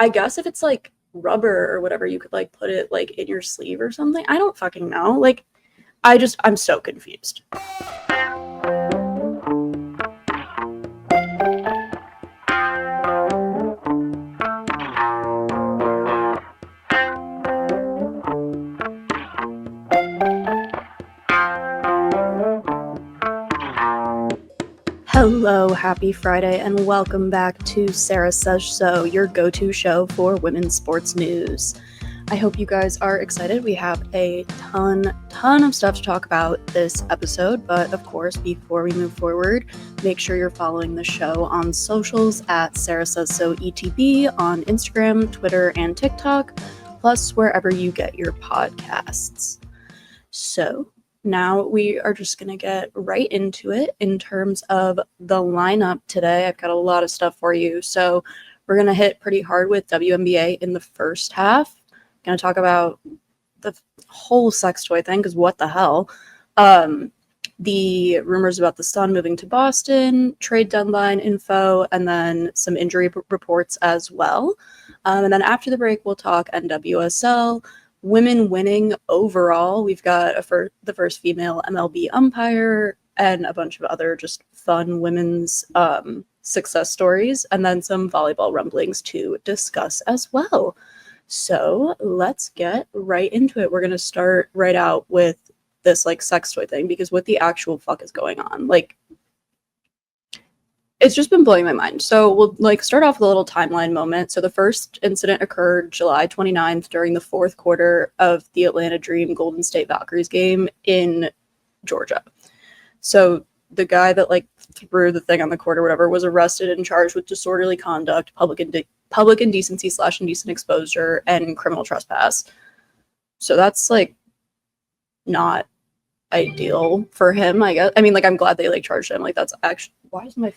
I guess if it's like rubber or whatever, you could like put it like in your sleeve or something. I don't fucking know. Like, I'm so confused. Hello, happy Friday, and welcome back to Sarah Says So, your go-to show for women's sports news. I hope you guys are excited. We have a ton of stuff to talk about this episode, but of course, before we move forward, make sure you're following the show on socials at Sarah Says So ETB on Instagram, Twitter, and TikTok, plus wherever you get your podcasts. So now we are just going to get right into it in terms of the lineup today. I've got a lot of stuff for you. So we're going to hit pretty hard with WNBA in the first half. Going to talk about the whole sex toy thing, because what the hell. The rumors about the Sun moving to Boston, trade deadline info, and then some injury reports as well. And then after the break, we'll talk NWSL. Women winning overall. We've got the first female MLB umpire and a bunch of other just fun women's success stories, and then some volleyball rumblings to discuss as well. So let's get right into it. We're going to start right out with this like sex toy thing, because what the actual fuck is going on? Like, it's just been blowing my mind. So we'll like start off with a little timeline moment. So the first incident occurred July 29th during the fourth quarter of the Atlanta Dream Golden State Valkyries game in Georgia. So the guy that like threw the thing on the court or whatever was arrested and charged with disorderly conduct, public indecency / indecent exposure, and criminal trespass. So that's like not ideal for him, I guess. I mean, like, I'm glad they like charged him. Like, that's actually, why is my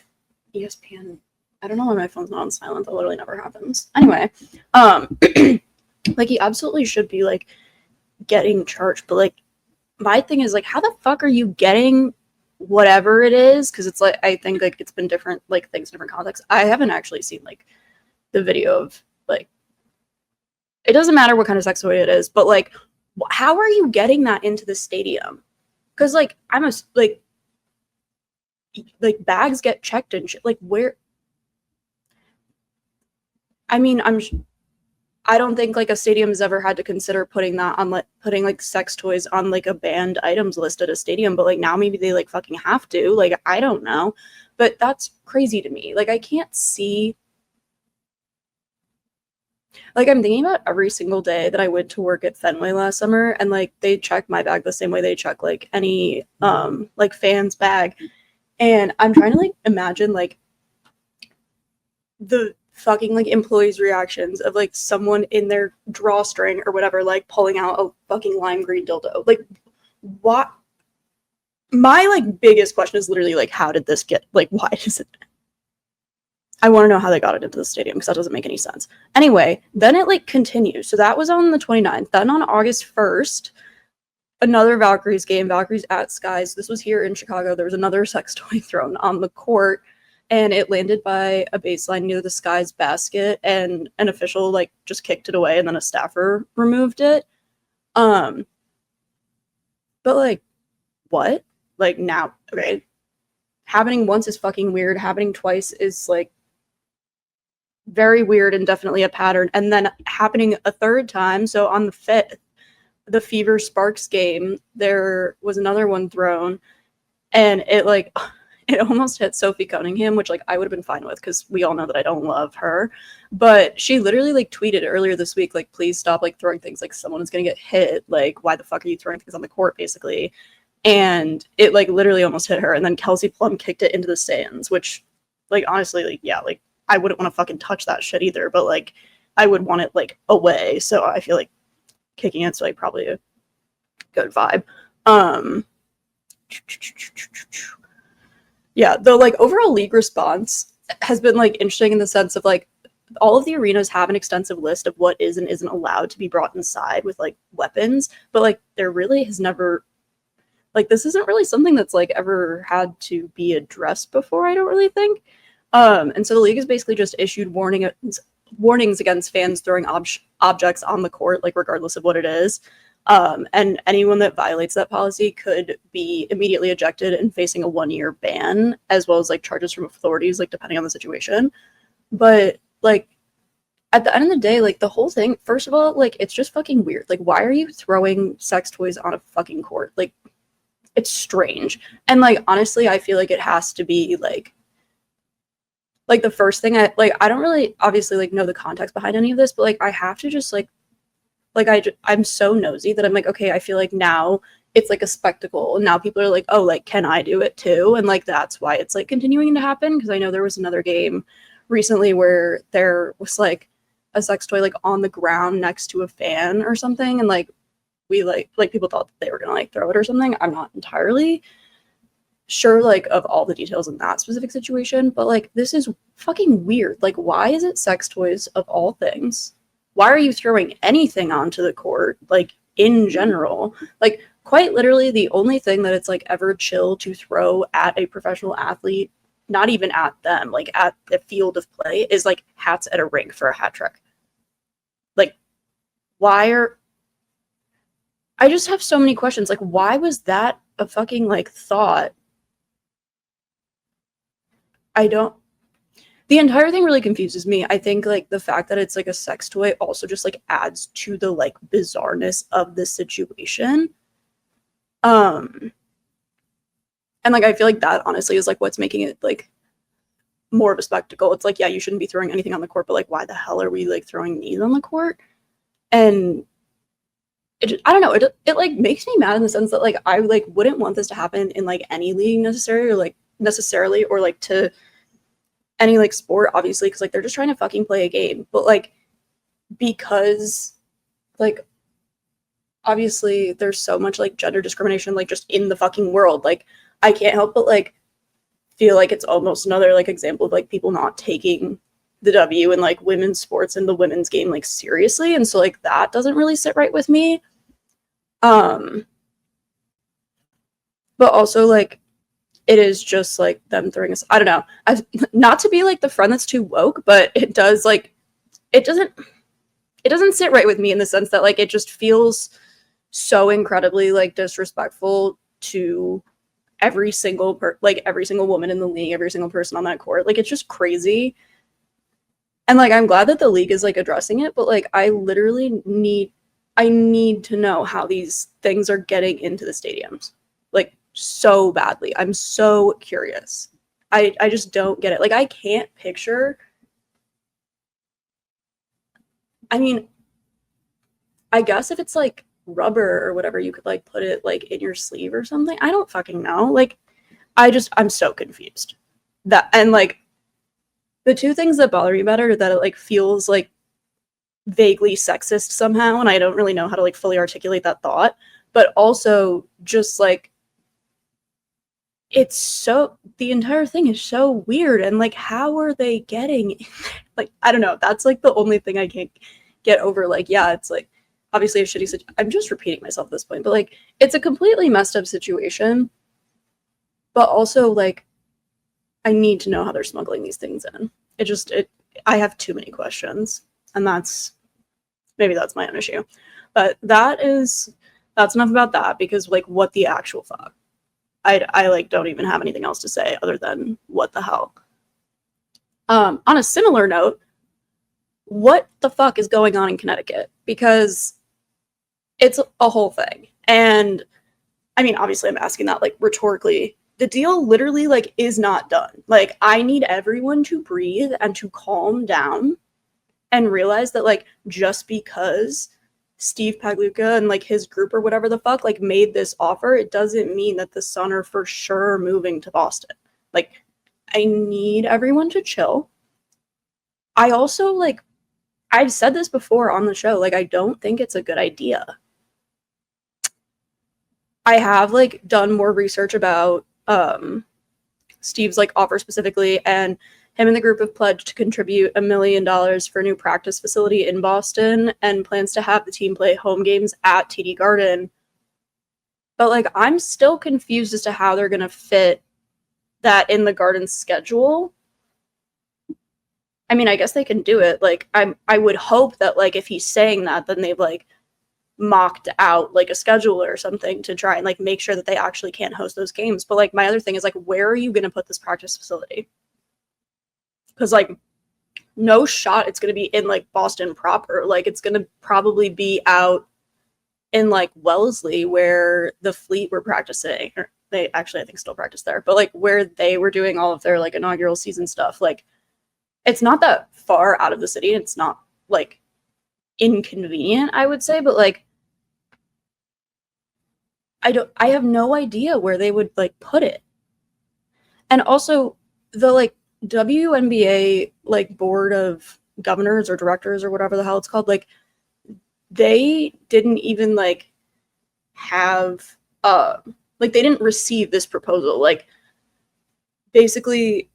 ESPN, I don't know why my phone's not on silent. That literally never happens. Anyway, like, he absolutely should be like getting charged, but like my thing is like, how the fuck are you getting whatever it is? Because it's like, I think like it's been different like things in different contexts. I haven't actually seen like the video of like, it doesn't matter what kind of sex toy it is, but like, how are you getting that into the stadium? Because like like bags get checked and shit. Like, where? I mean, I don't think like a stadium has ever had to consider putting that on like putting like sex toys on like a banned items list at a stadium, but like now maybe they like fucking have to. Like, I don't know, but that's crazy to me. Like, I can't see. Like, I'm thinking about every single day that I went to work at Fenway last summer, and like they check my bag the same way they check like any like fan's bag. And I'm trying to like imagine like the fucking like employees' reactions of like someone in their drawstring or whatever, like pulling out a fucking lime green dildo. Like, what? My like biggest question is literally like, how did this get, like, why does it? I want to know how they got it into the stadium, because that doesn't make any sense. Anyway, then it like continues. So that was on the 29th. Then on August 1st, another Valkyries game, Valkyries at Skies. This was here in Chicago. There was another sex toy thrown on the court, and it landed by a baseline near the Skies basket, and an official like just kicked it away, and then a staffer removed it. But like, what? Like, now, okay, happening once is fucking weird. Happening twice is like very weird and definitely a pattern. And then happening a third time, so on the 5th, the Fever Sparks game, there was another one thrown, and it like it almost hit Sophie Cunningham, which like I would have been fine with, because we all know that I don't love her. But she literally like tweeted earlier this week, like, please stop like throwing things, like someone is gonna get hit, like why the fuck are you throwing things on the court, basically. And it like literally almost hit her, and then Kelsie Plum kicked it into the stands, which like honestly, like, yeah, like I wouldn't want to fucking touch that shit either, but like I would want it like away. So I feel like kicking it's like probably a good vibe. Yeah, the like overall league response has been like interesting in the sense of like all of the arenas have an extensive list of what is and isn't allowed to be brought inside with like weapons, but like there really has never, like, this isn't really something that's like ever had to be addressed before, I don't really think. And so the league has basically just issued warnings against fans throwing objects on the court, like regardless of what it is. And anyone that violates that policy could be immediately ejected and facing a 1-year ban, as well as like charges from authorities, like depending on the situation. But like at the end of the day, like the whole thing, first of all, like it's just fucking weird. Like, why are you throwing sex toys on a fucking court? Like, it's strange. And like honestly, I feel like it has to be like the first thing I don't really obviously like know the context behind any of this, but like I have to just I'm so nosy that I'm like, okay, I feel like now it's like a spectacle, and now people are like, oh, like can I do it too? And like that's why it's like continuing to happen, because I know there was another game recently where there was like a sex toy like on the ground next to a fan or something, and like we like people thought that they were gonna like throw it or something. I'm not entirely sure like of all the details in that specific situation, but like this is fucking weird. Like, why is it sex toys of all things? Why are you throwing anything onto the court, like in general? Like, quite literally, the only thing that it's like ever chill to throw at a professional athlete, not even at them, like at the field of play, is like hats at a rink for a hat trick. Like, I just have so many questions. Like, why was that a fucking like thought? The entire thing really confuses me. I think like the fact that it's like a sex toy also just like adds to the like bizarreness of the situation. And like I feel like that honestly is like what's making it like more of a spectacle. It's like, yeah, you shouldn't be throwing anything on the court, but like why the hell are we like throwing these on the court? And I don't know, it like makes me mad in the sense that like I like wouldn't want this to happen in like any league necessarily or like to any like sport, obviously, because like they're just trying to fucking play a game. But like because like obviously there's so much like gender discrimination like just in the fucking world, like I can't help but like feel like it's almost another like example of like people not taking the W in like women's sports and the women's game like seriously, and so like that doesn't really sit right with me. But also like it is just like them throwing us. I don't know. Not to be like the friend that's too woke, but it does like it doesn't sit right with me in the sense that like it just feels so incredibly like disrespectful to every single every single woman in the league, every single person on that court. Like it's just crazy. And like I'm glad that the league is like addressing it, but like I need to know how these things are getting into the stadiums. Like so badly. I'm so curious. I just don't get it. Like I can't picture. I mean, I guess if it's like rubber or whatever, you could like put it like in your sleeve or something. I don't fucking know. Like I'm so confused. That and like the two things that bother me about it are that it like feels like vaguely sexist somehow, and I don't really know how to like fully articulate that thought, but also just like it's so the entire thing is so weird, and like how are they getting like I don't know, that's like the only thing I can't get over. Like yeah, it's like obviously a shitty I'm just repeating myself at this point, but like it's a completely messed up situation, but also like I need to know how they're smuggling these things in. I have too many questions, and maybe that's my own issue, but that's enough about that, because like what the actual fuck. I like don't even have anything else to say other than what the hell. On a similar note, what the fuck is going on in Connecticut? Because it's a whole thing. And I mean, obviously I'm asking that like rhetorically. The deal literally like is not done. Like I need everyone to breathe and to calm down and realize that like just because Steve Pagluka and like his group or whatever the fuck like made this offer, it doesn't mean that the Sun are for sure moving to Boston. Like I need everyone to chill. I also like I've said this before on the show, like I don't think it's a good idea. I have like done more research about Steve's like offer specifically, and him and the group have pledged to contribute $1 million for a new practice facility in Boston and plans to have the team play home games at TD Garden. But like I'm still confused as to how they're going to fit that in the Garden's schedule. I mean, I guess they can do it. Like, I would hope that, like, if he's saying that, then they've, like, mocked out, like, a schedule or something to try and, like, make sure that they actually can't host those games. But, like, my other thing is, like, where are you going to put this practice facility? Because, like, no shot it's going to be in, like, Boston proper. Like, it's going to probably be out in, like, Wellesley, where the Fleet were practicing. Or they actually, I think, still practice there. But, like, where they were doing all of their, like, inaugural season stuff. Like, it's not that far out of the city. It's not, like, inconvenient, I would say. But, like, I have no idea where they would, like, put it. And also, the, like, WNBA, like, board of governors or directors or whatever the hell it's called, like, they didn't even, like, have, like, they didn't receive this proposal. Like, basically,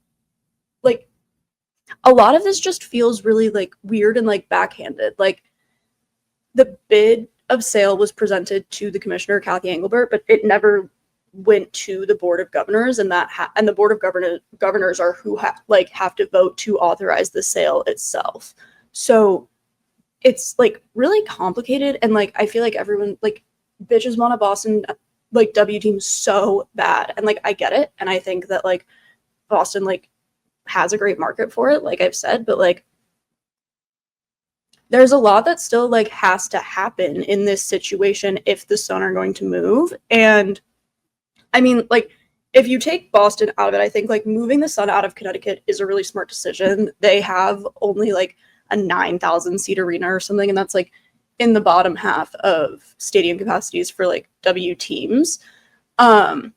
like, a lot of this just feels really, like, weird and, like, backhanded. Like, the bid of sale was presented to the commissioner, Kathy Engelbert, but it never went to the board of governors, and and the board of governors are who have to vote to authorize the sale itself. So it's, like, really complicated, and, like, I feel like everyone, like, bitches want a Boston, like, W team so bad, and, like, I get it, and I think that, like, Boston, like, has a great market for it, like I've said, but, like, there's a lot that still, like, has to happen in this situation if the Sun are going to move. And I mean, like, if you take Boston out of it, I think, like, moving the Sun out of Connecticut is a really smart decision. They have only, like, a 9,000 seat arena or something, and that's, like, in the bottom half of stadium capacities for, like, W teams. So,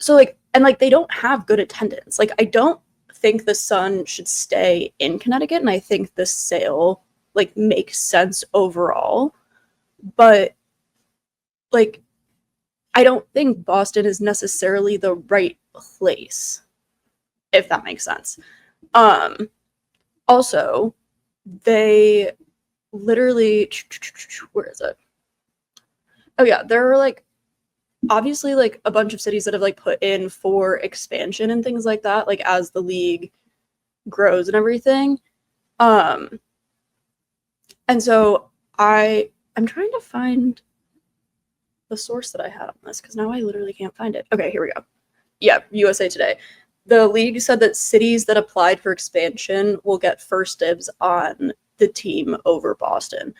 like, and, like, they don't have good attendance. Like, I don't think the Sun should stay in Connecticut, and I think the sale, like, makes sense overall. But, like, I don't think Boston is necessarily the right place, if that makes sense. Also, they literally, where is it? Oh yeah, there are, like, obviously, like, a bunch of cities that have, like, put in for expansion and things like that, like, as the league grows and everything. And so I'm trying to find the source that I had on this, because now I literally can't find it. Okay, here we go. Yeah, USA Today. The league said that cities that applied for expansion will get first dibs on the team over Boston.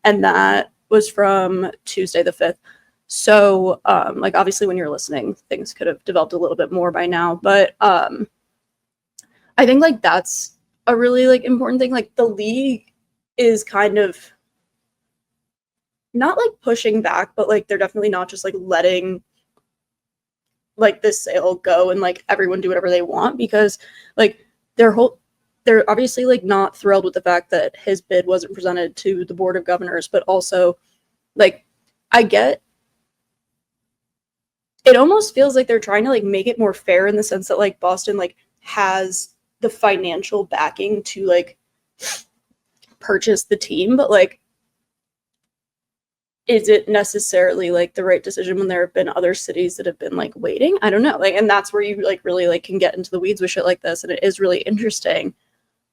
And that was from Tuesday the 5th. So, like, obviously when you're listening, things could have developed a little bit more by now. But I think, like, that's a really, like, important thing. Like, the league is kind of not, like, pushing back, but, like, they're definitely not just, like, letting, like, this sale go and, like, everyone do whatever they want, because, like, they're obviously, like, not thrilled with the fact that his bid wasn't presented to the board of governors, but also, like, I get it almost feels like they're trying to, like, make it more fair in the sense that, like, Boston, like, has the financial backing to, like, purchase the team, but, like, is it necessarily, like, the right decision when there have been other cities that have been, like, waiting? I don't know. Like, and that's where you, like, really, like, can get into the weeds with shit like this, and it is really interesting.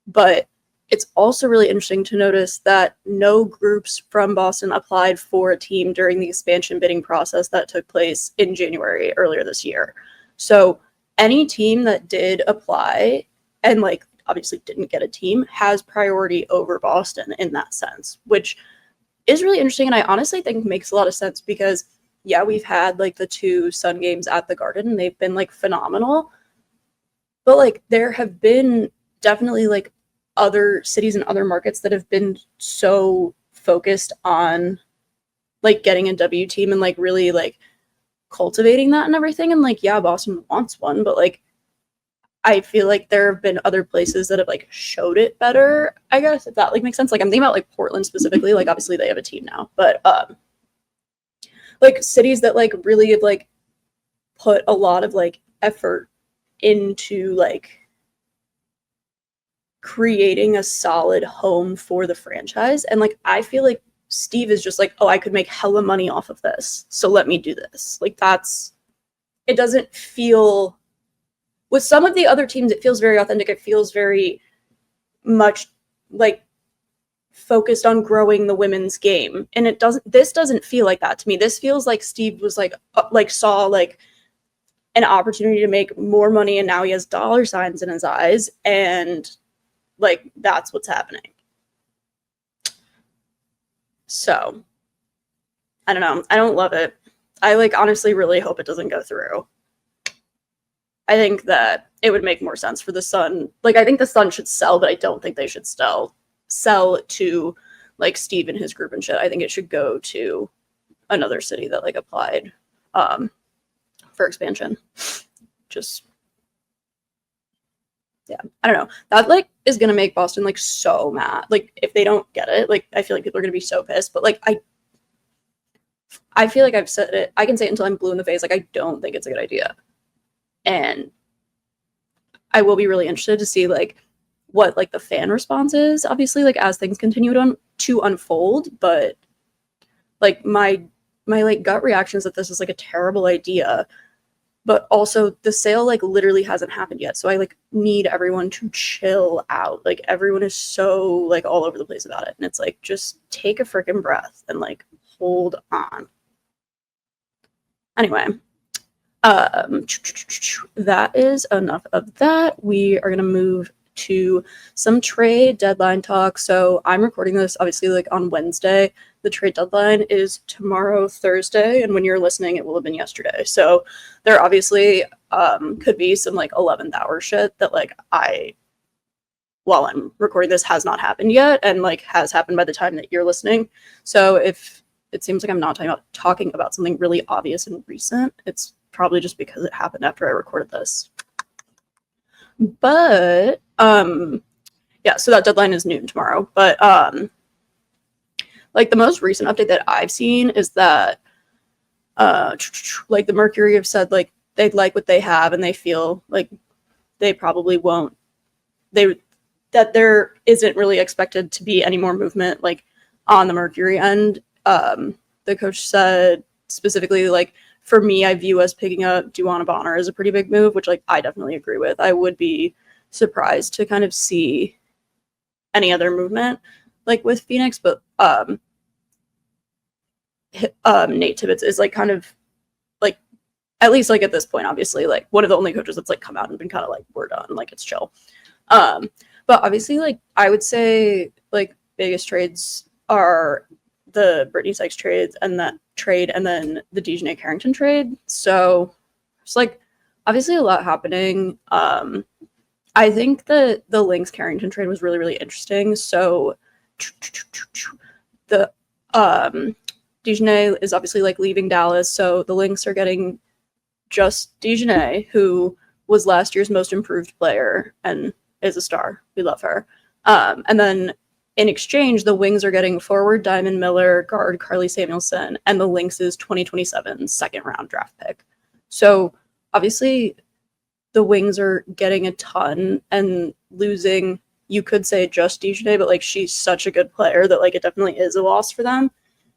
But it's also really interesting to notice that no groups from Boston applied for a team during the expansion bidding process that took place in January earlier this year. So any team that did apply and, like, obviously didn't get a team has priority over Boston in that sense, which is really interesting, and I honestly think makes a lot of sense, because, yeah, we've had, like, the 2 Sun games at the Garden, and they've been, like, phenomenal. But, like, there have been definitely, like, other cities and other markets that have been so focused on, like, getting a W team and, like, really, like, cultivating that and everything. And, like, yeah, Boston wants one, but, like, I feel like there have been other places that have, like, showed it better, I guess, if that, like, makes sense. Like, I'm thinking about, like, Portland specifically. Like, obviously they have a team now, but like, cities that, like, really have, like, put a lot of, like, effort into, like, creating a solid home for the franchise. And, like, I feel like Steve is just like, oh, I could make hella money off of this, so let me do this. Like, it doesn't feel, with some of the other teams, it feels very authentic. It feels very, much like focused on growing the women's game, and this doesn't feel like that to me. This feels like Steve was like saw like an opportunity to make more money, and now he has dollar signs in his eyes, and like that's what's happening. So I don't know. I don't love it. I like honestly really hope it doesn't go through. I think that it would make more sense for the Sun. Like, I think the Sun should sell, but I don't think they should sell to like Steve and his group and shit. I think it should go to another city that like applied for expansion. Just yeah, I don't know. That like is gonna make Boston like so mad. Like if they don't get it, like I feel like people are gonna be so pissed. But like I feel like I've said it. I can say it until I'm blue in the face. Like I don't think it's a good idea, and I will be really interested to see like what like the fan response is. Obviously, like as things continue to unfold, but like my like gut reaction is that this is like a terrible idea. But also the sale like literally hasn't happened yet. So I like need everyone to chill out. Like everyone is so like all over the place about it. And it's like, just take a freaking breath and like hold on. Anyway, that is enough of that. We are going to move to some trade deadline talk. So I'm recording this obviously like on Wednesday. The trade deadline is tomorrow, Thursday, and when you're listening, it will have been yesterday. So there obviously could be some like 11th hour shit that like while I'm recording this has not happened yet, and like has happened by the time that you're listening. So if it seems like I'm not talking about something really obvious and recent, it's probably just because it happened after I recorded this. But yeah, so that deadline is noon tomorrow. But like the most recent update that I've seen is that like the Mercury have said like they'd like what they have, and they feel like they probably won't that there isn't really expected to be any more movement like on the Mercury end. The coach said specifically like, for me, I view us picking up Duana Bonner as a pretty big move, which like I definitely agree with. I would be surprised to kind of see any other movement like with Phoenix, but Nate Tibbetts is like kind of like, at least like at this point, obviously like one of the only coaches that's like come out and been kind of like, we're done, like it's chill. But obviously like I would say like biggest trades are the Brittany Sykes trades and that trade, and then the Dejanay Carrington trade. So it's like obviously a lot happening. I think that the Lynx Carrington trade was really, really interesting. So the Dejanay is obviously like leaving Dallas, so the Lynx are getting just Dejanay, who was last year's most improved player and is a star. We love her. And then in exchange, the Wings are getting forward Diamond Miller, guard Carly Samuelson, and the Lynx's 2027 second round draft pick. So obviously the Wings are getting a ton and losing, you could say just Dejanay, but like she's such a good player that like it definitely is a loss for them.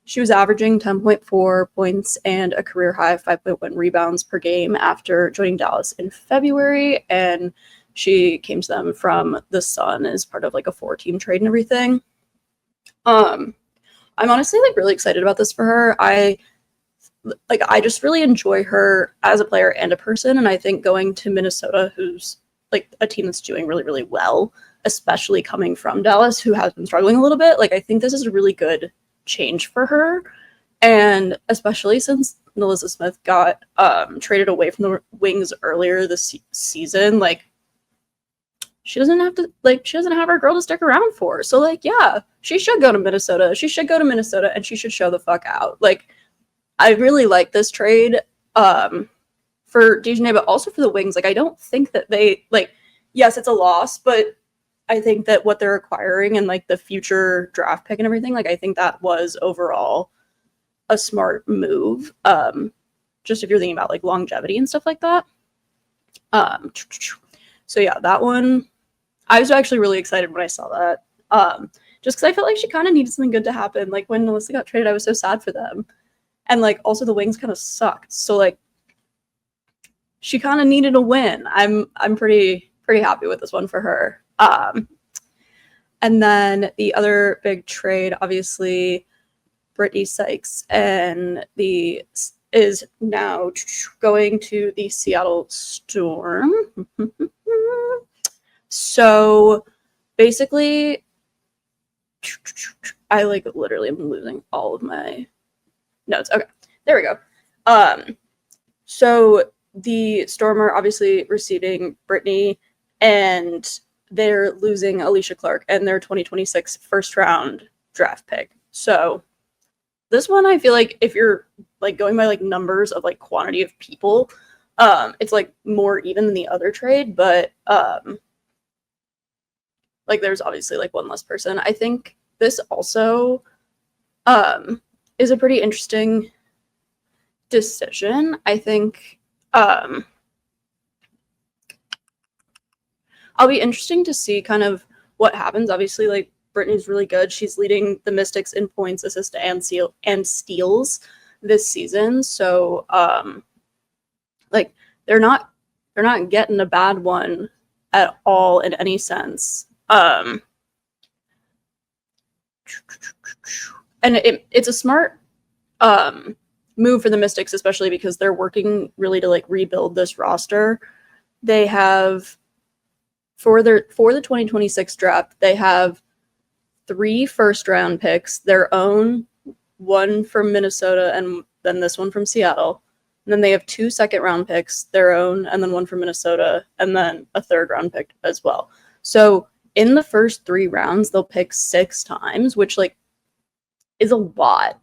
She was averaging 10.4 points and a career high of 5.1 rebounds per game after joining Dallas in February, and she came to them from the Sun as part of like a 4-team trade and everything. I'm honestly like really excited about this for her. I just really enjoy her as a player and a person, and I think going to Minnesota, who's like a team that's doing really, really well, especially coming from Dallas, who has been struggling a little bit, like I think this is a really good change for her. And especially since Melissa Smith got traded away from the Wings earlier this season, like she doesn't have her girl to stick around for. So like, yeah, she should go to Minnesota. She should go to Minnesota and she should show the fuck out. Like, I really like this trade for Dejanay, but also for the Wings. Like, I don't think that they like, yes, it's a loss, but I think that what they're acquiring and like the future draft pick and everything, like I think that was overall a smart move. Just if you're thinking about like longevity and stuff like that. So yeah, that one, I was actually really excited when I saw that. Just because I felt like she kind of needed something good to happen. Like when Melissa got traded, I was so sad for them. And like also the Wings kind of sucked. So like she kind of needed a win. I'm pretty happy with this one for her. And then the other big trade, obviously, Brittany Sykes is now going to the Seattle Storm. So basically, I literally am losing all of my notes. Okay, there we go. So the Storm are obviously receiving Brittany, and they're losing Alicia Clark and their 2026 first round draft pick. So this one, I feel like if you're going by numbers of quantity of people, it's more even than the other trade, but there's obviously one less person. I think this also is a pretty interesting decision. I think I'll be interesting to see kind of what happens. Obviously, Brittany's really good. She's leading the Mystics in points, assists, and steals this season. So they're not getting a bad one at all in any sense. And it's a smart move for the Mystics, especially because they're working really to rebuild this roster. They have for the 2026 draft, they have 3 first-round picks, their own, one from Minnesota, and then this one from Seattle. And then they have 2 second-round picks, their own, and then one from Minnesota, and then a third-round pick as well. So in the first 3 rounds, they'll pick 6 times, which is a lot.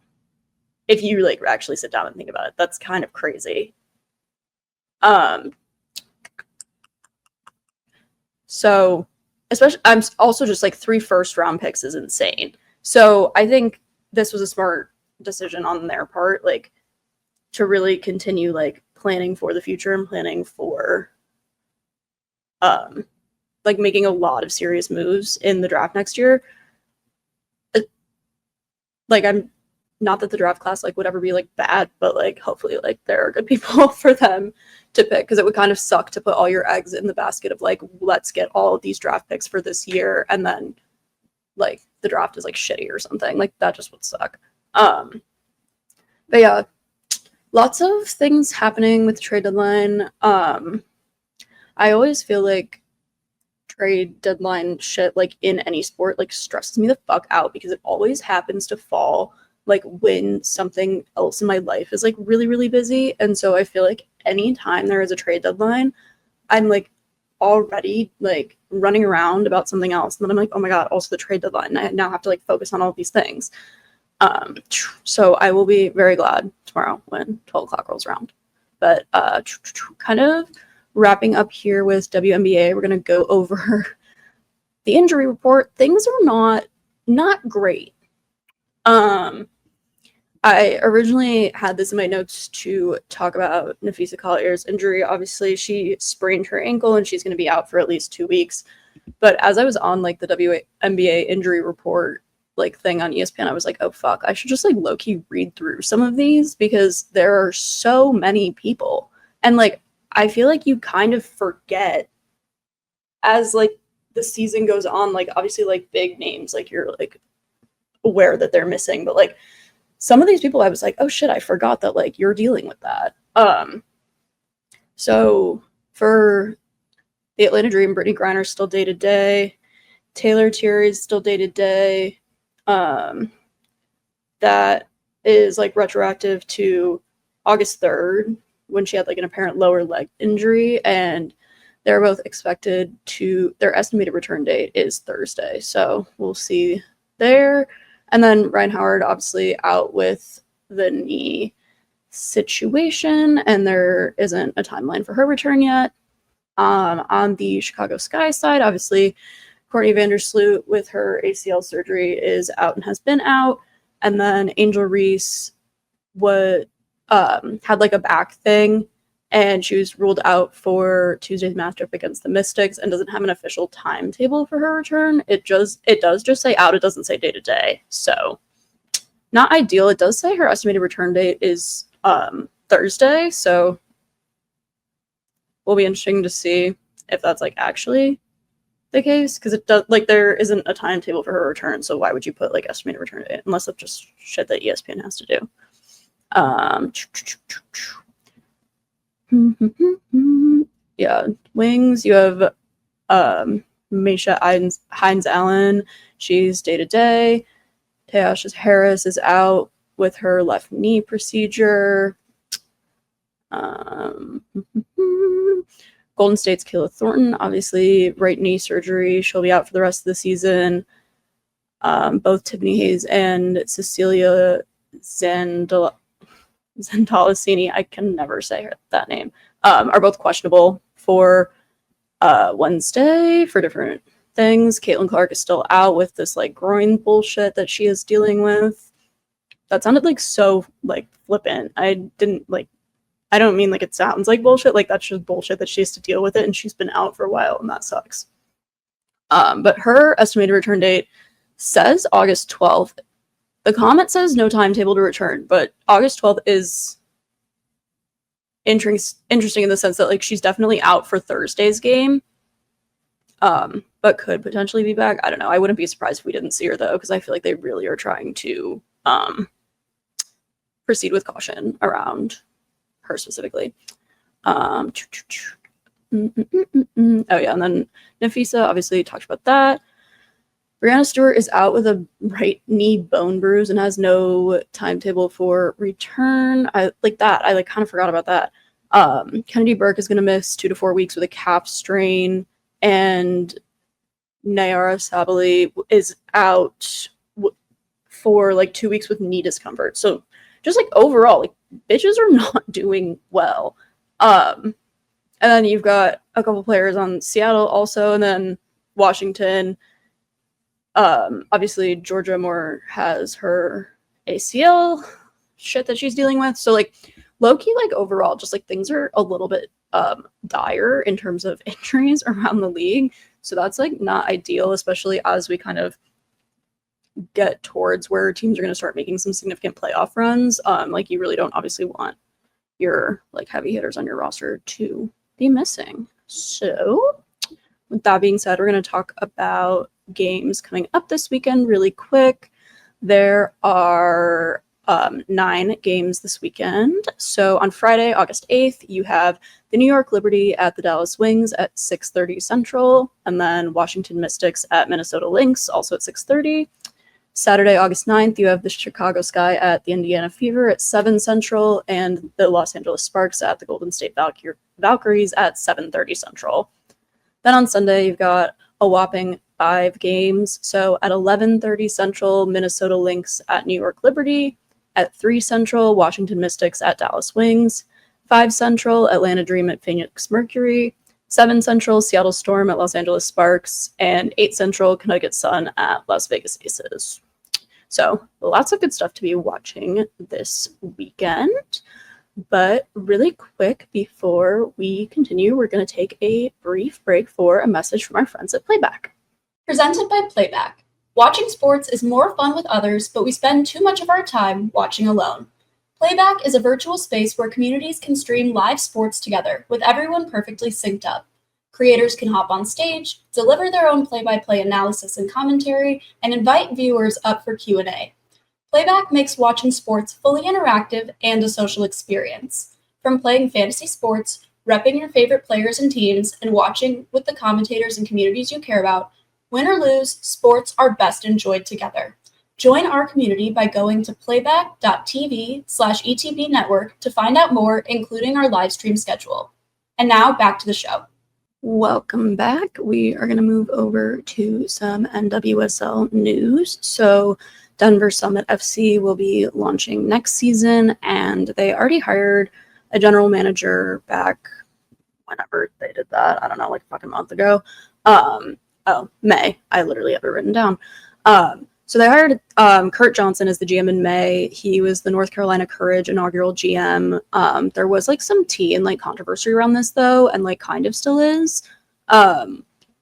If you actually sit down and think about it, that's kind of crazy. So especially, I'm also just 3 first-round picks is insane. So I think this was a smart decision on their part, to really continue planning for the future and planning for making a lot of serious moves in the draft next year. I'm not that the draft class would ever be bad, but hopefully there are good people for them to pick, because it would kind of suck to put all your eggs in the basket of let's get all of these draft picks for this year, and then the draft is shitty or something. That just would suck. But yeah, lots of things happening with the trade deadline. I always feel trade deadline shit in any sport stresses me the fuck out, because it always happens to fall when something else in my life is really, really busy. And so I feel anytime there is a trade deadline, I'm already running around about something else, and then I'm oh my god, also the trade deadline, I now have to focus on all these things. So I will be very glad tomorrow when 12 o'clock rolls around. But kind of wrapping up here with WNBA, we're going to go over the injury report. Things are not great. I originally had this in my notes to talk about Nafisa Collier's injury. Obviously, she sprained her ankle and she's going to be out for at least 2 weeks. But as I was on the WNBA injury report thing on ESPN, I was oh fuck, I should just low-key read through some of these, because there are so many people. And I feel you kind of forget as the season goes on, obviously big names, you're aware that they're missing, but some of these people I was oh shit, I forgot that you're dealing with that. So for the Atlanta Dream, Brittany Griner's still day to day. Taylor Thierry's still day to day. That is retroactive to August 3rd, when she had an apparent lower leg injury, and they're both expected to, their estimated return date is Thursday. So we'll see there. And then Ryan Howard, obviously out with the knee situation, and there isn't a timeline for her return yet. On the Chicago Sky side, obviously, Courtney Vandersloot with her ACL surgery is out and has been out. And then Angel Reese had a back thing, and she was ruled out for Tuesday's matchup against the Mystics and doesn't have an official timetable for her return. It does just say out. It doesn't say day to day. So not ideal. It does say her estimated return date is Thursday. So will be interesting to see if that's actually the case, because it does, like, there isn't a timetable for her return, so why would you put like estimated return date unless it's just shit that ESPN has to do. Yeah, wings, you have Misha Hines Allen, she's day to day. Teash Harris is out with her left knee procedure. Golden State's Kayla Thornton, obviously right knee surgery. She'll be out for the rest of the season. Both Tiffany Hayes and Cecilia Zendalicini, I can never say that name, are both questionable for Wednesday for different things. Caitlin Clark is still out with this like groin bullshit that she is dealing with. That sounded like so like flippant. I don't mean like it sounds like bullshit. Like that's just bullshit that she has to deal with it, and she's been out for a while, and that sucks. But her estimated return date says August 12th. The comment says no timetable to return, but August 12th is interesting in the sense that like she's definitely out for Thursday's game, but could potentially be back. I don't know. I wouldn't be surprised if we didn't see her though, because I feel like they really are trying to proceed with caution around her specifically. Oh yeah, and then Nafisa obviously talked about that. Brianna Stewart is out with a right knee bone bruise and has no timetable for return. I kind of forgot about that. Kennedy Burke is going to miss 2 to 4 weeks with a calf strain, and Nayara Sabali is out for like 2 weeks with knee discomfort. So just like overall, like bitches are not doing well. And then you've got a couple players on Seattle also, and then Washington. Obviously Georgia Moore has her ACL shit that she's dealing with. So like low-key, like overall, just like things are a little bit dire in terms of injuries around the league. So that's like not ideal, especially as we kind of get towards where teams are going to start making some significant playoff runs. Like you really don't obviously want your like heavy hitters on your roster to be missing. So with that being said, we're going to talk about games coming up this weekend really quick. There are 9 games this weekend. So on Friday, August 8th, you have the New York Liberty at the Dallas Wings at 6:30 Central, and then Washington Mystics at Minnesota Lynx, also at 6:30. Saturday, August 9th, you have the Chicago Sky at the Indiana Fever at 7 Central, and the Los Angeles Sparks at the Golden State Valkyries at 7:30 Central. Then on Sunday, you've got a whopping 5 games. So at 11:30 Central, Minnesota Lynx at New York Liberty. At 3 Central, Washington Mystics at Dallas Wings. 5 Central, Atlanta Dream at Phoenix Mercury. 7 Central, Seattle Storm at Los Angeles Sparks. And 8 Central, Connecticut Sun at Las Vegas Aces. So lots of good stuff to be watching this weekend. But really quick, before we continue, we're going to take a brief break for a message from our friends at Playback. Presented by Playback. Watching sports is more fun with others, but we spend too much of our time watching alone. Playback is a virtual space where communities can stream live sports together, with everyone perfectly synced up. Creators can hop on stage, deliver their own play-by-play analysis and commentary, and invite viewers up for Q&A. Playback makes watching sports fully interactive and a social experience. From playing fantasy sports, repping your favorite players and teams, and watching with the commentators and communities you care about, win or lose, sports are best enjoyed together. Join our community by going to playback.tv/ETB network to find out more, including our live stream schedule. And now back to the show. Welcome back. We are going to move over to some NWSL news. So Denver Summit FC will be launching next season, and they already hired a general manager back whenever they did that. I don't know, like a fucking month ago. May. I literally have it written down. So they hired Kurt Johnson as the GM in May. He was the North Carolina Courage inaugural GM. There was like some tea and like controversy around this though, and like kind of still is,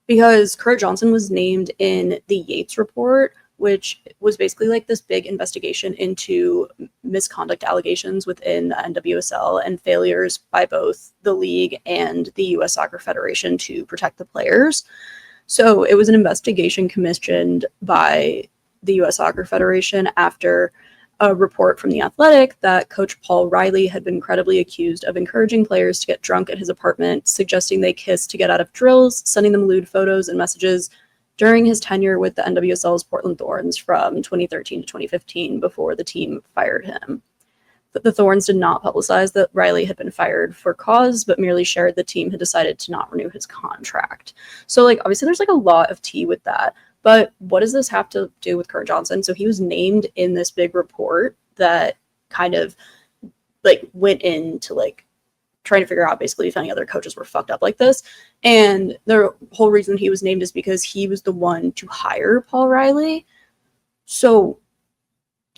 because Kurt Johnson was named in the Yates report, which was basically like this big investigation into misconduct allegations within the NWSL and failures by both the league and the U.S. Soccer Federation to protect the players. So it was an investigation commissioned by the U.S. Soccer Federation after a report from The Athletic that coach Paul Riley had been credibly accused of encouraging players to get drunk at his apartment, suggesting they kiss to get out of drills, sending them lewd photos and messages during his tenure with the NWSL's Portland Thorns from 2013 to 2015 before the team fired him. But the Thorns did not publicize that Riley had been fired for cause, but merely shared the team had decided to not renew his contract. So, like, obviously there's, like, a lot of tea with that. But what does this have to do with Kurt Johnson? So he was named in this big report that kind of, like, went into, like, trying to figure out basically if any other coaches were fucked up like this. And the whole reason he was named is because he was the one to hire Paul Riley. So,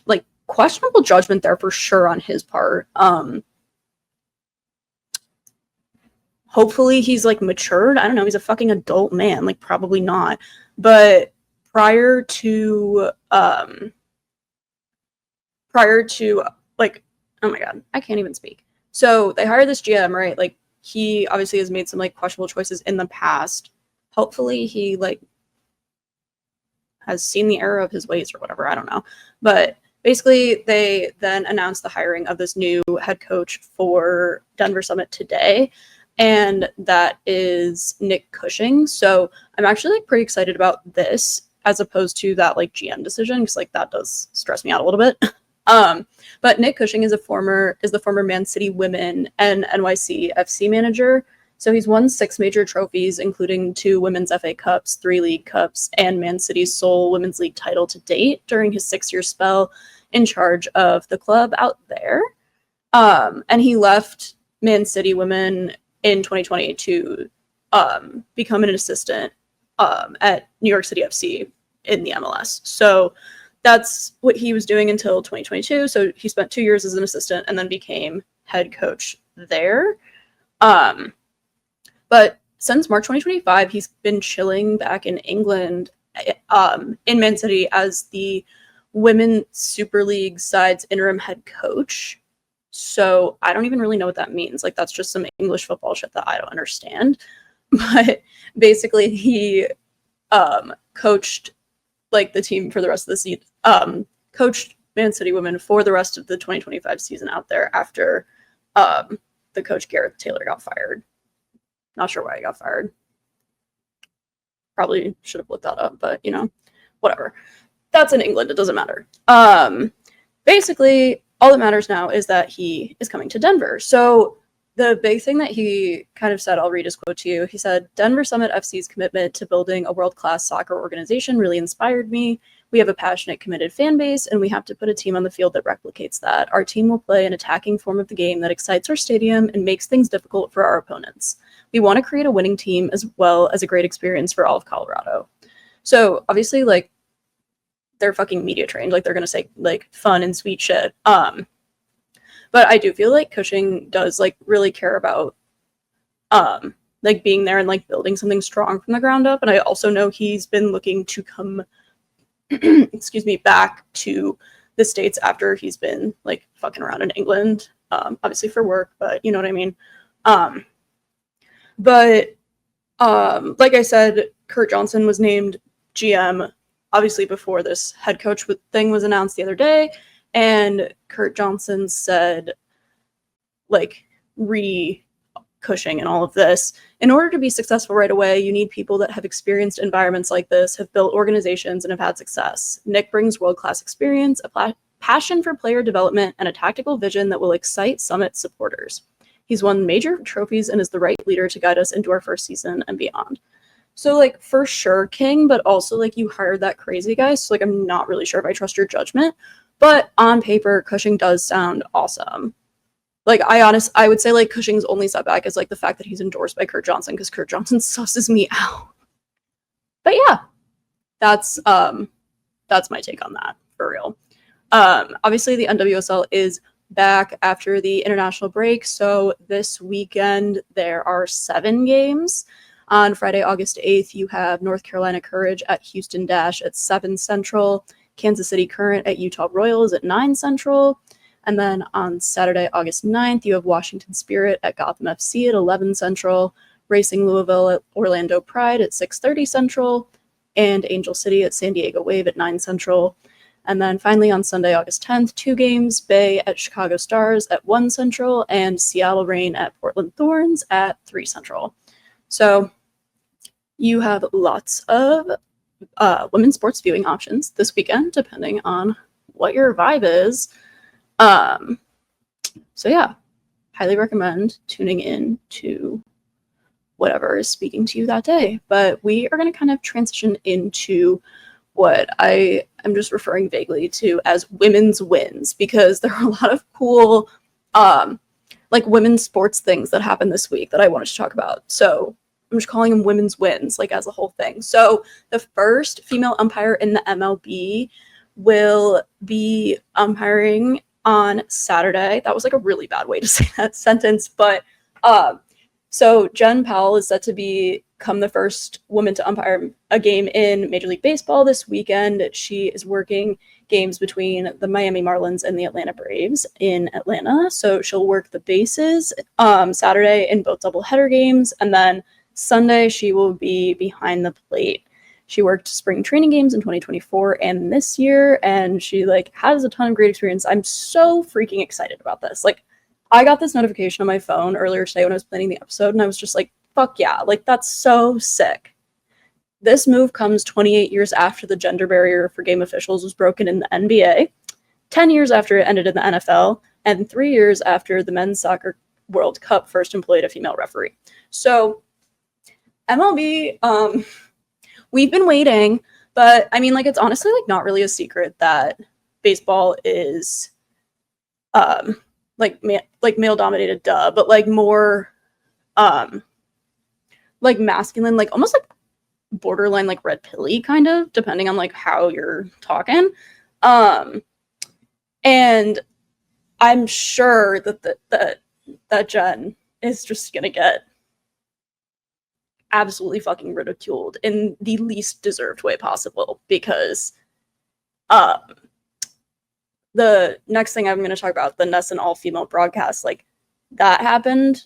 like, questionable judgment there for sure on his part. Hopefully he's, like, matured. I don't know. He's a fucking adult man. Like, probably not. But prior to like, oh my god, I can't even speak. So they hired this GM, right? Like, he obviously has made some, like, questionable choices in the past. Hopefully he, like, has seen the error of his ways or whatever. I don't know. But basically they then announced the hiring of this new head coach for Denver Summit today. And that is Nick Cushing. So I'm actually, like, pretty excited about this as opposed to that, like, GM decision, because, like, that does stress me out a little bit. But Nick Cushing is the former Man City Women and NYC FC manager. So he's won 6 major trophies, including 2 Women's FA Cups, 3 League Cups, and Man City's sole Women's League title to date during his 6-year spell in charge of the club out there. And he left Man City Women in 2020 to become an assistant at New York City FC in the MLS. So that's what he was doing until 2022. So he spent 2 years as an assistant and then became head coach there. But since March 2025, he's been chilling back in England in Man City as the Women's Super League side's interim head coach. So I don't even really know what that means. Like, that's just some English football shit that I don't understand. But basically he coached, like, the team for the rest of the season, coached Man City Women for the rest of the 2025 season out there after the coach Gareth Taylor got fired. Not sure why he got fired. Probably should have looked that up, but, you know, whatever. That's in England. It doesn't matter. Basically, all that matters now is that he is coming to Denver. So the big thing that he kind of said, I'll read his quote to you. He said, "Denver Summit FC's commitment to building a world-class soccer organization really inspired me. We have a passionate, committed fan base, and we have to put a team on the field that replicates that. Our team will play an attacking form of the game that excites our stadium and makes things difficult for our opponents. We want to create a winning team as well as a great experience for all of Colorado." So obviously, like, they're fucking media trained. Like, they're going to say, like, fun and sweet shit. But I do feel like Cushing does, like, really care about, like, being there and, like, building something strong from the ground up. And I also know he's been looking to come, excuse me, back to the States after he's been, like, fucking around in England, obviously for work, but you know what I mean? Like I said, Kurt Johnson was named GM, obviously before this head coach thing was announced the other day. And Kurt Johnson said, like, Cushing and all of this, in order to be successful right away, you need people that have experienced environments like this, have built organizations, and have had success. Nick brings world-class experience, a passion for player development, and a tactical vision that will excite Summit supporters. He's won major trophies and is the right leader to guide us into our first season and beyond. So, like, for sure, King, but also, like, you hired that crazy guy, so, like, I'm not really sure if I trust your judgment. But on paper, Cushing does sound awesome. Like, I would say, like, Cushing's only setback is, like, the fact that he's endorsed by Kurt Johnson, because Kurt Johnson susses me out. But yeah, that's my take on that, for real. Obviously, the NWSL is back after the international break, so this weekend there are 7 games. On Friday, August 8th, you have North Carolina Courage at Houston Dash at 7 Central, Kansas City Current at Utah Royals at 9 Central. And then on Saturday, August 9th, you have Washington Spirit at Gotham FC at 11 Central, Racing Louisville at Orlando Pride at 6:30 Central, and Angel City at San Diego Wave at 9 Central. And then finally on Sunday, August 10th, 2 games, Bay at Chicago Stars at 1 Central, and Seattle Reign at Portland Thorns at 3 Central. So you have lots of women's sports viewing options this weekend, depending on what your vibe is. So yeah, highly recommend tuning in to whatever is speaking to you that day. But we are going to kind of transition into what I am just referring vaguely to as women's wins, because there are a lot of cool like women's sports things that happened this week that I wanted to talk about. So I'm just calling them women's wins, like as a whole thing. So the first female umpire in the MLB will be umpiring on Saturday. That was like a really bad way to say that sentence, but so Jen Pawol is set to become the first woman to umpire a game in Major League Baseball this weekend. She is working games between the Miami Marlins and the Atlanta Braves in Atlanta. So she'll work the bases Saturday in both doubleheader games, and then Sunday she will be behind the plate. She worked spring training games in 2024 and this year, and she like has a ton of great experience. I'm so freaking excited about this. Like, I got this notification on my phone earlier today when I was planning the episode, and I was just like, fuck yeah, like that's so sick. This move comes 28 years after the gender barrier for game officials was broken in the NBA, 10 years after it ended in the NFL, and 3 years after the Men's Soccer World Cup first employed a female referee. So MLB, we've been waiting, but I mean, like, it's honestly like not really a secret that baseball is like male dominated, but like more like masculine, like almost like borderline like red pilly kind of, depending on like how you're talking. And I'm sure that Jen is just gonna get absolutely fucking ridiculed in the least deserved way possible, because the next thing I'm going to talk about, the NESN all-female broadcast, like that happened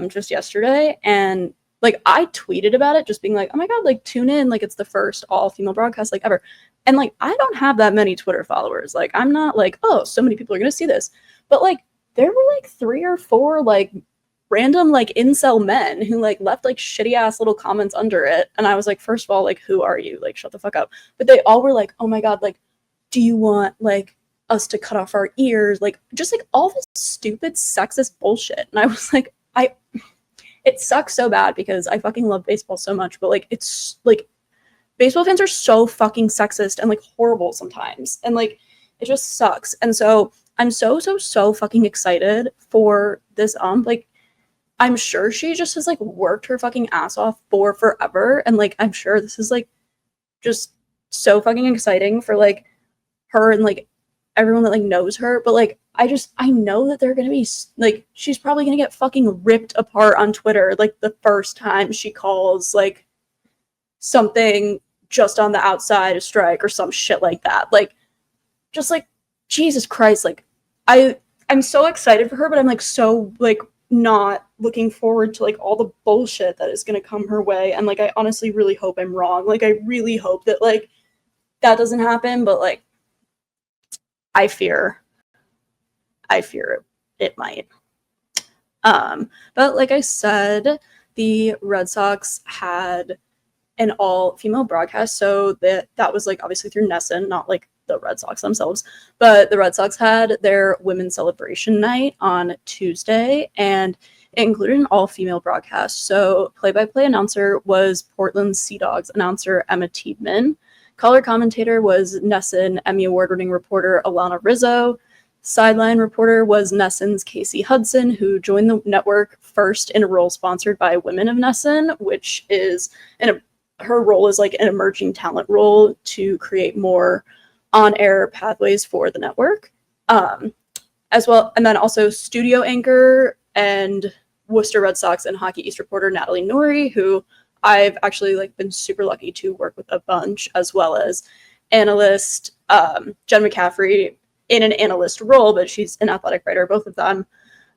just yesterday, and like I tweeted about it just being like, oh my god, like tune in, like it's the first all-female broadcast like ever. And like I don't have that many Twitter followers, like I'm not like, oh, so many people are going to see this, but like there were like 3 or 4 like random like incel men who like left like shitty ass little comments under it, and I was like, first of all, like who are you, like shut the fuck up. But they all were like, oh my god, like do you want like us to cut off our ears, like just like all this stupid sexist bullshit. And I was like, it sucks so bad because I fucking love baseball so much, but like it's like baseball fans are so fucking sexist and like horrible sometimes, and like it just sucks. And so I'm so fucking excited for this like I'm sure she just has like worked her fucking ass off for forever, and like I'm sure this is like just so fucking exciting for like her and like everyone that like knows her. But like I know that they're gonna be like, she's probably gonna get fucking ripped apart on Twitter like the first time she calls like something just on the outside a strike or some shit like that. Like just like Jesus Christ, like I'm so excited for her, but I'm like so like not looking forward to like all the bullshit that is going to come her way. And like I honestly really hope I'm wrong. Like I really hope that like that doesn't happen, but like I fear it might. But like I said, the Red Sox had an all-female broadcast, so that was like obviously through NESN, not like the Red Sox themselves, but the Red Sox had their women's celebration night on Tuesday, and it included an all-female broadcast. So play-by-play announcer was Portland's Sea Dogs announcer Emma Tiedman. Color commentator was NESN Emmy Award-winning reporter Alana Rizzo. Sideline reporter was NESN's Casey Hudson, who joined the network first in a role sponsored by Women of NESN, which is her role is like an emerging talent role to create more on-air pathways for the network, as well. And then also studio anchor and Worcester Red Sox and Hockey East reporter Natalie Norrie, who I've actually like been super lucky to work with a bunch, as well as analyst Jen McCaffrey in an analyst role, but she's an athletic writer, both of them.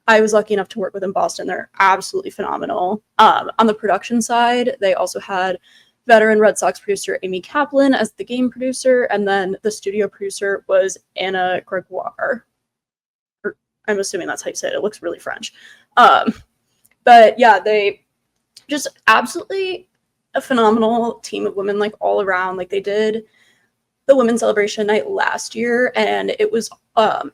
I was lucky enough to work with in Boston. They're absolutely phenomenal. On the production side, they also had veteran Red Sox producer Amy Kaplan as the game producer, and then the studio producer was Anna Gregoire. I'm assuming that's how you say it. It looks really French. But yeah, they just absolutely a phenomenal team of women, like all around. Like they did the women's celebration night last year, and it was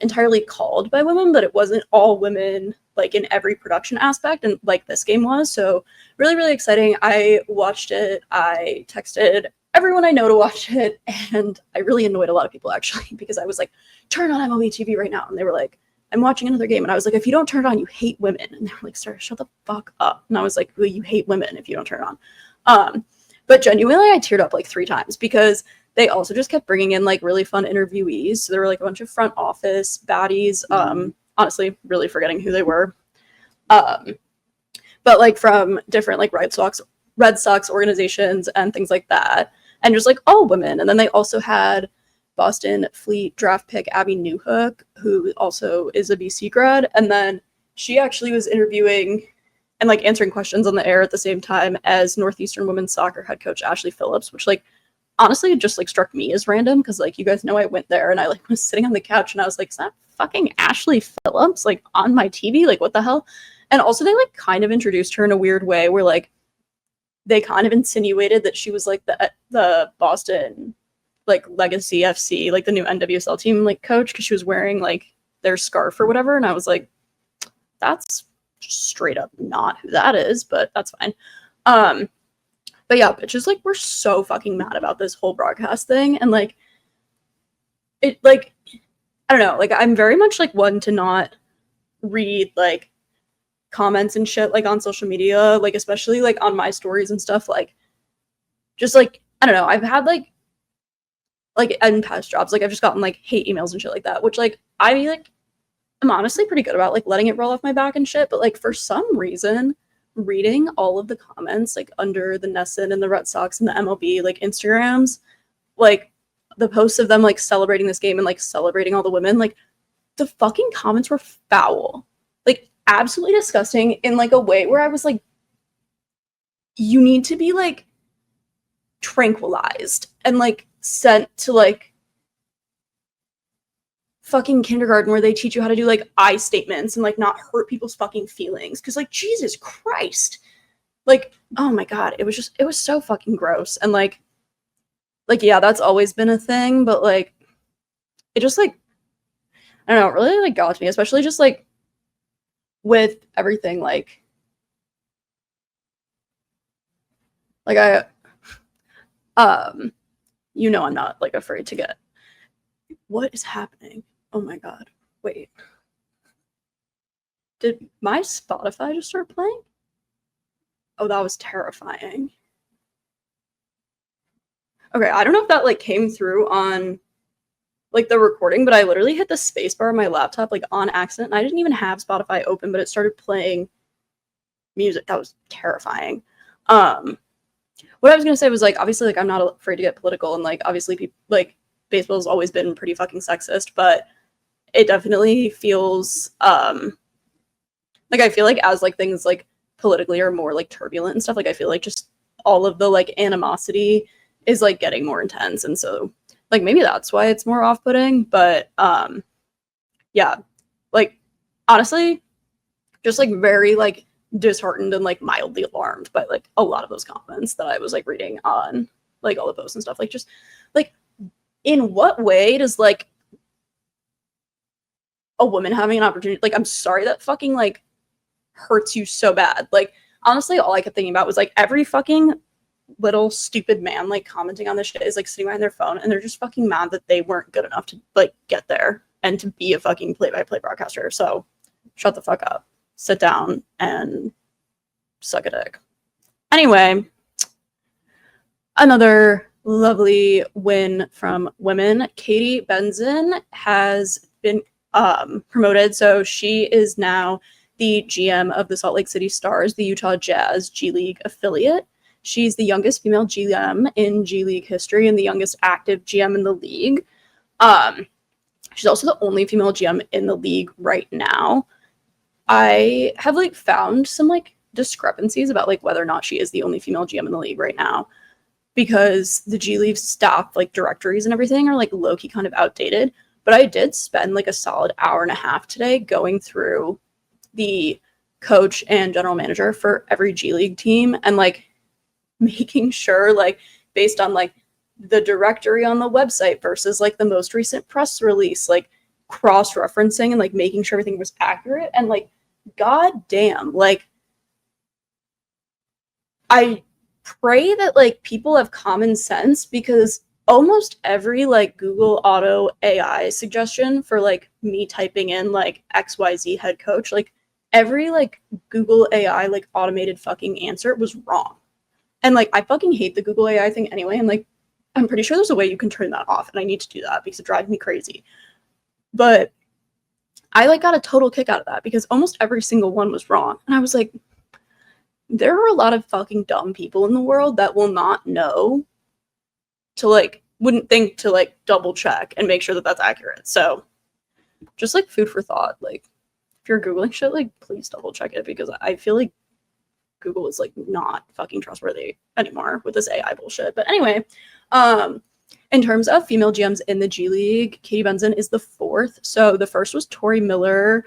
entirely called by women, but it wasn't all women like in every production aspect, and like this game was. So really, really exciting. I watched it. I texted everyone I know to watch it, and I really annoyed a lot of people actually because I was like, turn on MLB TV right now, and they were like, I'm watching another game, and I was like, if you don't turn it on, you hate women. And they were like, Sarah, shut the fuck up. And I was like, well, you hate women if you don't turn it on. But genuinely, I teared up like 3 times because they also just kept bringing in like really fun interviewees. So there were like a bunch of front office baddies. Honestly, really forgetting who they were. But like from different like Red Sox organizations and things like that. And just like all women. And then they also had Boston Fleet draft pick Abby Newhook, who also is a BC grad. And then she actually was interviewing and like answering questions on the air at the same time as Northeastern women's soccer head coach Ashley Phillips, which like honestly just like struck me as random because like you guys know I went there and I like was sitting on the couch and I was like, is that fucking Ashley Phillips like on my TV? Like what the hell? And also they like kind of introduced her in a weird way where like they kind of insinuated that she was like the Boston like Legacy FC, like the new NWSL team like coach, because she was wearing like their scarf or whatever, and I was like, that's straight up not who that is, but that's fine. But yeah, bitches like we're so fucking mad about this whole broadcast thing, and like it like I don't know, like I'm very much like one to not read like comments and shit like on social media, like especially like on my stories and stuff, like just like I don't know, I've had like in past jobs, like I've just gotten like hate emails and shit like that, which like I like I'm honestly pretty good about like letting it roll off my back and shit, but like for some reason reading all of the comments like under the NESN and the Red Sox and the MLB like Instagrams, like the posts of them like celebrating this game and like celebrating all the women, like the fucking comments were foul, like absolutely disgusting in like a way where I was like, you need to be like tranquilized and like sent to like fucking kindergarten where they teach you how to do like I statements and like not hurt people's fucking feelings, because like Jesus Christ, like oh my god, it was so fucking gross. And like yeah, that's always been a thing, but like it just like I don't know, it really like got to me, especially just like with everything like I you know I'm not like afraid to get what is happening. Oh my god. Wait. Did my Spotify just start playing? Oh, that was terrifying. Okay, I don't know if that like came through on like the recording, but I literally hit the space bar on my laptop like on accident, and I didn't even have Spotify open, but it started playing music. That was terrifying. What I was gonna say was like obviously like I'm not afraid to get political, and like obviously people like baseball's always been pretty fucking sexist, but it definitely feels like I feel like as like things like politically are more like turbulent and stuff, like I feel like just all of the like animosity is like getting more intense, and so like maybe that's why it's more off-putting. But yeah, like honestly just like very like disheartened and like mildly alarmed by like a lot of those comments that I was like reading on like all the posts and stuff. Like just like in what way does like a woman having an opportunity, like I'm sorry that fucking like hurts you so bad. Like honestly all I kept thinking about was like every fucking little stupid man like commenting on this shit is like sitting behind their phone and they're just fucking mad that they weren't good enough to like get there and to be a fucking play-by-play broadcaster. So shut the fuck up, sit down and suck a dick. Anyway, another lovely win from women. Katie Benzan has been promoted, so she is now the GM of the Salt Lake City Stars, the Utah Jazz G League affiliate. She's the youngest female GM in G League history and the youngest active GM in the league. She's also the only female GM in the league right now. I have like found some like discrepancies about like whether or not she is the only female GM in the league right now, because the G League staff like directories and everything are like low-key kind of outdated. But I did spend like a solid hour and a half today going through the coach and general manager for every G League team and like making sure, like, based on like the directory on the website versus like the most recent press release, like cross-referencing and like making sure everything was accurate. And like, god damn, like, I pray that like people have common sense, because almost every like Google Auto AI suggestion for like me typing in like XYZ head coach, like every like Google AI like automated fucking answer was wrong. And like I fucking hate the Google AI thing anyway, and like I'm pretty sure there's a way you can turn that off, and I need to do that because it drives me crazy. But I like got a total kick out of that because almost every single one was wrong. And I was like, there are a lot of fucking dumb people in the world that will not know to like, wouldn't think to like double check and make sure that that's accurate. So just like food for thought, like if you're Googling shit, like please double check it, because I feel like Google is like not fucking trustworthy anymore with this AI bullshit. But anyway, in terms of female GMs in the G League, Katie Benzan is the fourth. So the first was Tori Miller,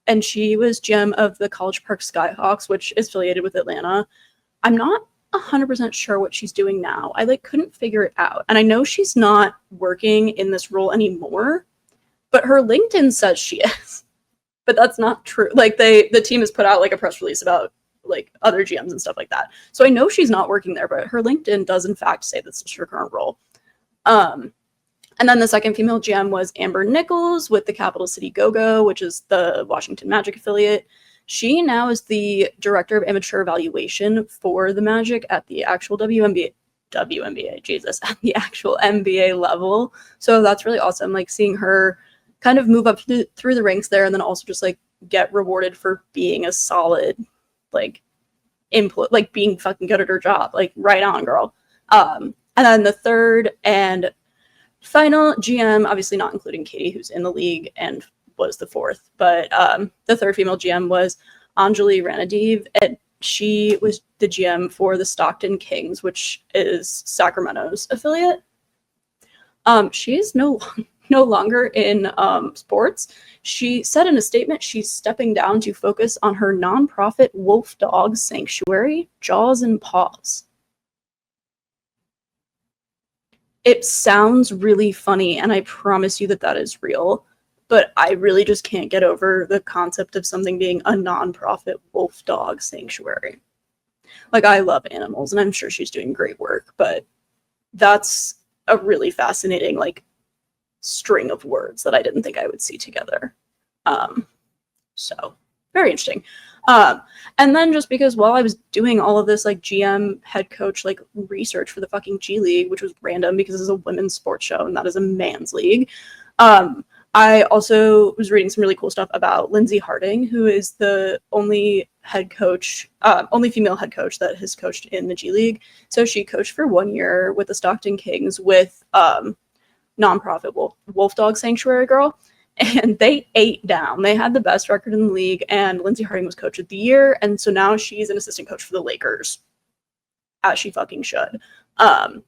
and she was GM of the College Park Skyhawks, which is affiliated with Atlanta. I'm not 100% sure what she's doing now. I like couldn't figure it out. And I know she's not working in this role anymore, but her LinkedIn says she is. But that's not true. Like the team has put out like a press release about like other GMs and stuff like that. So I know she's not working there, but her LinkedIn does in fact say this is her current role. And then the second female GM was Amber Nichols with the Capital City Go-Go, which is the Washington Magic affiliate. She now is the director of amateur evaluation for the Magic at the actual WNBA, Jesus, at the actual NBA level. So that's really awesome. Like seeing her kind of move up through the ranks there, and then also just like get rewarded for being a solid, like, like being fucking good at her job. Like, right on, girl. And then the third and final GM, obviously not including Katie, who's in the league and was the fourth, but the third female GM was Anjali Ranadiv, and she was the GM for the Stockton Kings, which is Sacramento's affiliate. She's no longer in sports. She said in a statement she's stepping down to focus on her nonprofit wolf dog sanctuary, Jaws and Paws. It sounds really funny, and I promise you that that is real, but I really just can't get over the concept of something being a nonprofit wolf dog sanctuary. Like, I love animals, and I'm sure she's doing great work, but that's a really fascinating, like, string of words that I didn't think I would see together. So, very interesting. And then just because while I was doing all of this like GM head coach like research for the fucking G League, which was random because this is a women's sports show and that is a man's league, I also was reading some really cool stuff about Lindsay Harding, who is the only head coach, only female head coach that has coached in the G League. So she coached for 1 year with the Stockton Kings with nonprofit wolf dog sanctuary girl. And they ate down. They had the best record in the league, and Lindsay Harding was coach of the year, and so now she's an assistant coach for the Lakers, as she fucking should. But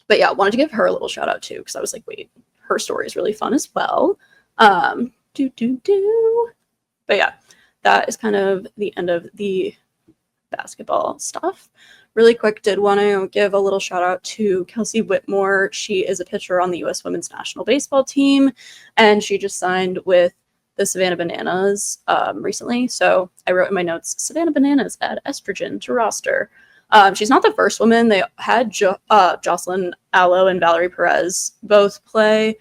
yeah, wanted to give her a little shout out too, because I was like, wait, her story is really fun as well. But yeah, that is kind of the end of the basketball stuff. Really quick, did want to give a little shout out to Kelsie Whitmore. She is a pitcher on the U.S. Women's National Baseball team, and she just signed with the Savannah Bananas recently. So I wrote in my notes, Savannah Bananas add estrogen to roster. She's not the first woman. They had Jocelyn Allo and Valerie Perez both play,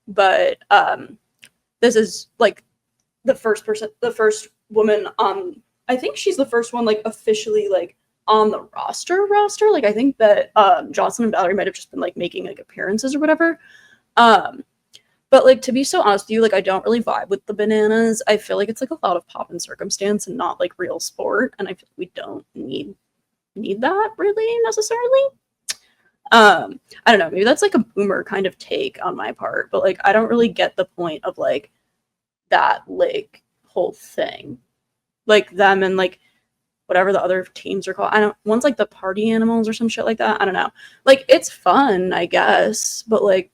but this is like the first woman on. I think she's the first one like officially like on the roster. Like I think that Jocelyn and Valerie might have just been like making like appearances or whatever. But like, to be so honest with you, like I don't really vibe with the Bananas. I feel like it's like a lot of pop and circumstance and not like real sport, and I feel like we don't need that really necessarily. I don't know, maybe that's like a boomer kind of take on my part, but like I don't really get the point of like that like whole thing. like them and like whatever the other teams are called. One's like the party animals or some shit like that. I don't know. Like, it's fun, I guess, but like,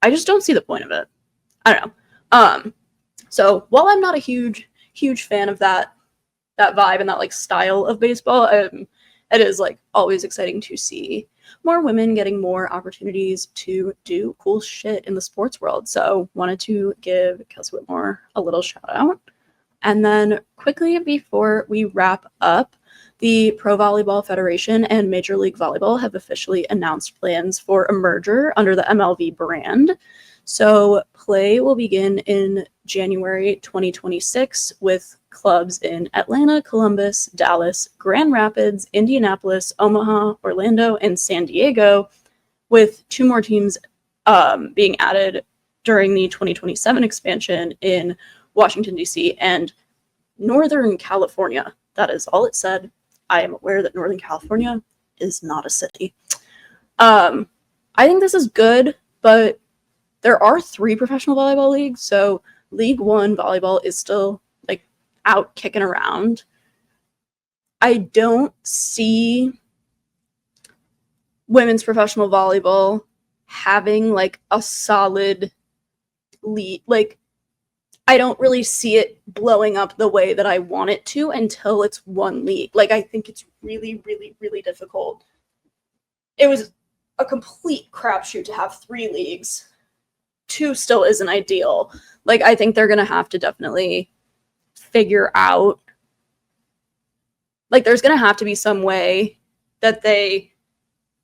I just don't see the point of it. I don't know. So while I'm not a huge fan of that vibe and that like style of baseball, it is like always exciting to see more women getting more opportunities to do cool shit in the sports world. So wanted to give Kelsie Whitmore a little shout out. And then quickly before we wrap up, the Pro Volleyball Federation and Major League Volleyball have officially announced plans for a merger under the MLV brand. So play will begin in January 2026 with clubs in Atlanta, Columbus, Dallas, Grand Rapids, Indianapolis, Omaha, Orlando, and San Diego, with 2 more teams being added during the 2027 expansion in Washington, D.C. and Northern California. That is all it said. I am aware that Northern California is not a city. I think this is good, but there are 3 professional volleyball leagues, so League One volleyball is still like out kicking around. I don't see women's professional volleyball having like a solid league. Like, I don't really see it blowing up the way that I want it to until it's one league. Like, I think it's really, really, really difficult. It was a complete crapshoot to have 3 leagues. 2 still isn't ideal. Like, I think they're going to have to definitely figure out, like, there's going to have to be some way that they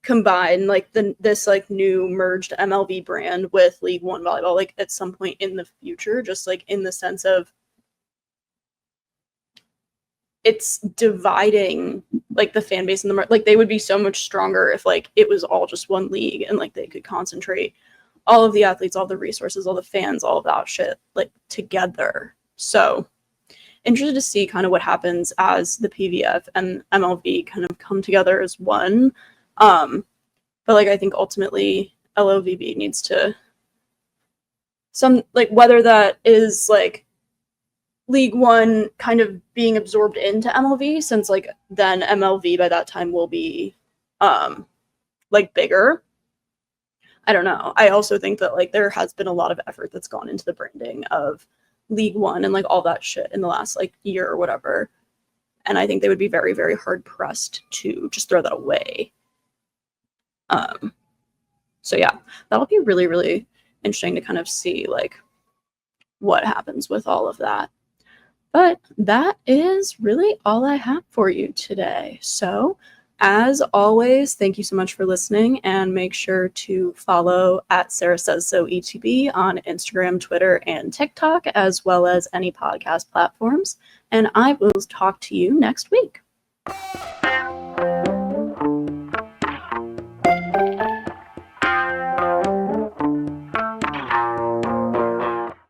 combine like this like new merged MLV brand with League One volleyball, like at some point in the future, just like in the sense of it's dividing like the fan base and like they would be so much stronger if like it was all just one league and like they could concentrate all of the athletes, all the resources, all the fans, all of that shit like together. So interested to see kind of what happens as the PVF and MLV kind of come together as one. But like I think ultimately LOVB needs to some like whether that is like League One kind of being absorbed into MLV, since like then MLV by that time will be like bigger. I don't know. I also think that like there has been a lot of effort that's gone into the branding of League One and like all that shit in the last like year or whatever. And I think they would be very, very hard pressed to just throw that away. So yeah, that'll be really, really interesting to kind of see like what happens with all of that. But that is really all I have for you today. So as always, thank you so much for listening, and make sure to follow at Sarah Says So ETB on Instagram, Twitter, and TikTok, as well as any podcast platforms. And I will talk to you next week.